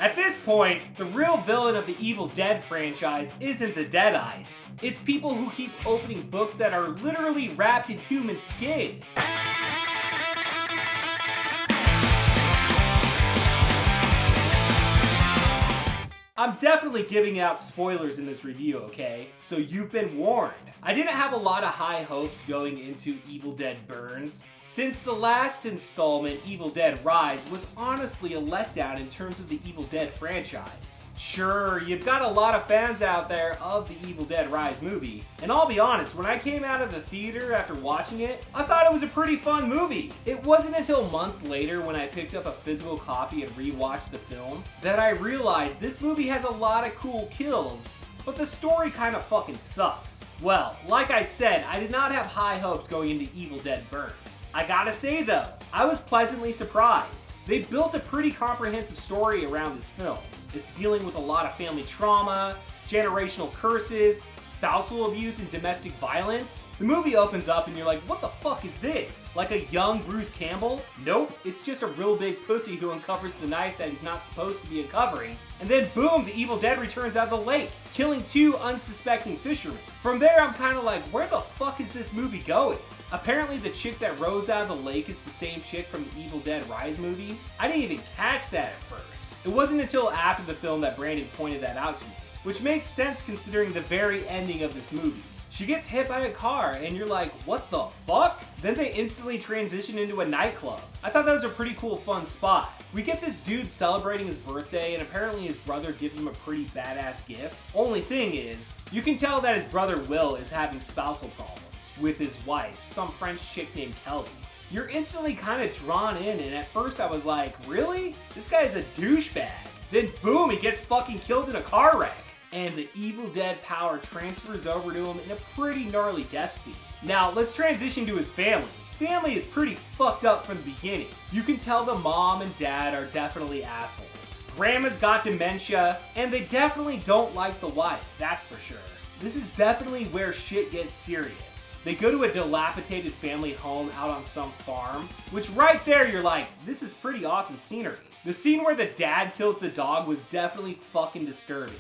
At this point, the real villain of the Evil Dead franchise isn't the Deadites. It's people who keep opening books that are literally wrapped in human skin. I'm definitely giving out spoilers in this review, okay? So you've been warned. I didn't have a lot of high hopes going into Evil Dead Burns, since the last installment, Evil Dead Rise, was honestly a letdown in terms of the Evil Dead franchise. Sure, you've got a lot of fans out there of the Evil Dead Rise movie, and I'll be honest, when I came out of the theater after watching it, I thought it was a pretty fun movie. It wasn't until months later when I picked up a physical copy and rewatched the film that I realized this movie has a lot of cool kills, but the story kind of fucking sucks. Well, like I said, I did not have high hopes going into Evil Dead Burns. I gotta say though, I was pleasantly surprised. They built a pretty comprehensive story around this film. It's dealing with a lot of family trauma, generational curses, spousal abuse, and domestic violence. The movie opens up and you're like, what the fuck is this? Like a young Bruce Campbell? Nope, it's just a real big pussy who uncovers the knife that he's not supposed to be uncovering. And then boom, the Evil Dead returns out of the lake, killing 2 unsuspecting fishermen. From there, I'm kind of like, where the fuck is this movie going? Apparently the chick that rose out of the lake is the same chick from the Evil Dead Rise movie. I didn't even catch that at first. It wasn't until after the film that Brandon pointed that out to me, which makes sense considering the very ending of this movie. She gets hit by a car and you're like, what the fuck? Then they instantly transition into a nightclub. I thought that was a pretty cool fun spot. We get this dude celebrating his birthday and apparently his brother gives him a pretty badass gift. Only thing is, you can tell that his brother Will is having spousal problems with his wife, some French chick named Kelly. You're instantly kind of drawn in, and at first I was like, really? This guy's a douchebag. Then boom, he gets fucking killed in a car wreck. And the Evil Dead power transfers over to him in a pretty gnarly death scene. Now, let's transition to his family. Family is pretty fucked up from the beginning. You can tell the mom and dad are definitely assholes. Grandma's got dementia, and they definitely don't like the wife, that's for sure. This is definitely where shit gets serious. They go to a dilapidated family home out on some farm, which right there you're like, this is pretty awesome scenery. The scene where the dad kills the dog was definitely fucking disturbing.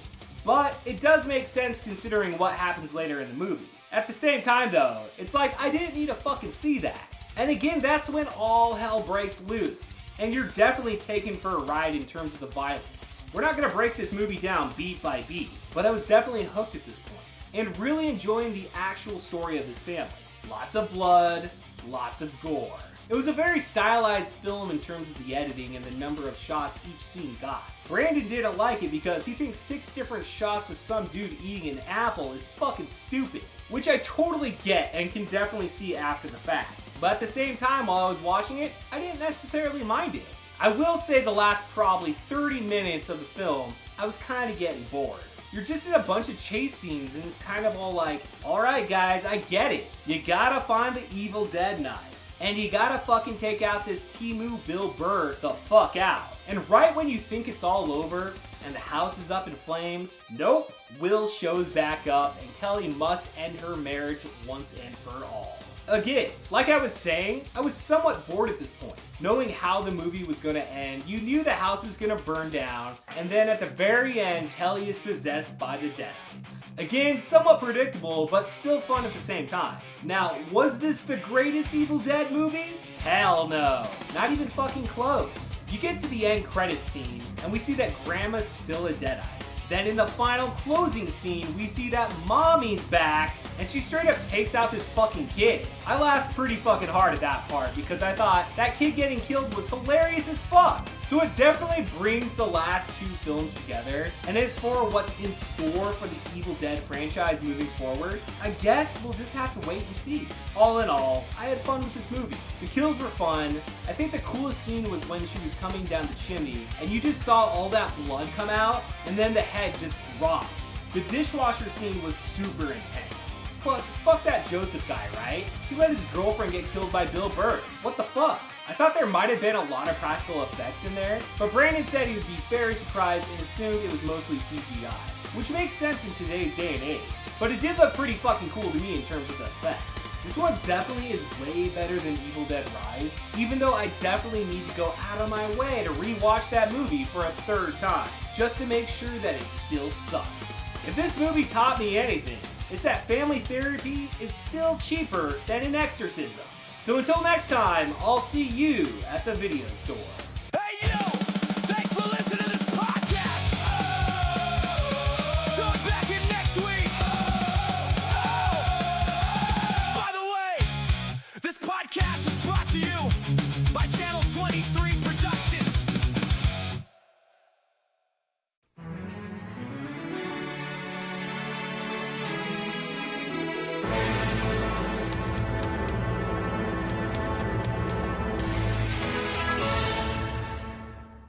But it does make sense considering what happens later in the movie. At the same time though, it's like I didn't need to fucking see that. And again, that's when all hell breaks loose. And you're definitely taken for a ride in terms of the violence. We're not gonna break this movie down beat by beat, but I was definitely hooked at this point, and really enjoying the actual story of his family. Lots of blood, lots of gore. It was a very stylized film in terms of the editing and the number of shots each scene got. Brandon didn't like it because he thinks 6 different shots of some dude eating an apple is fucking stupid, which I totally get and can definitely see after the fact. But at the same time, while I was watching it, I didn't necessarily mind it. I will say the last probably 30 minutes of the film, I was kind of getting bored. You're just in a bunch of chase scenes and it's kind of all like, alright guys, I get it. You gotta find the Evil Dead knife. And you gotta fucking take out this Timu Bill Burr the fuck out. And right when you think it's all over and the house is up in flames, nope, Will shows back up and Kelly must end her marriage once and for all. Again, like I was saying, I was somewhat bored at this point. Knowing how the movie was going to end, you knew the house was going to burn down, and then at the very end, Kelly is possessed by the Deadites. Again, somewhat predictable, but still fun at the same time. Now, was this the greatest Evil Dead movie? Hell no. Not even fucking close. You get to the end credits scene, and we see that Grandma's still a Deadite. Then in the final closing scene, we see that Mommy's back, and she straight up takes out this fucking kid. I laughed pretty fucking hard at that part because I thought that kid getting killed was hilarious as fuck. So it definitely brings the last 2 films together, and as for what's in store for the Evil Dead franchise moving forward, I guess we'll just have to wait and see. All in all, I had fun with this movie. The kills were fun. I think the coolest scene was when she was coming down the chimney, and you just saw all that blood come out, and then the head just drops. The dishwasher scene was super intense. Plus, fuck that Joseph guy, right? He let his girlfriend get killed by Bill Burr. What the fuck? I thought there might have been a lot of practical effects in there, but Brandon said he would be very surprised and assumed it was mostly CGI, which makes sense in today's day and age. But it did look pretty fucking cool to me in terms of the effects. This one definitely is way better than Evil Dead Rise, even though I definitely need to go out of my way to rewatch that movie for a third time, just to make sure that it still sucks. If this movie taught me anything, it's that family therapy is still cheaper than an exorcism. So until next time, I'll see you at the video store.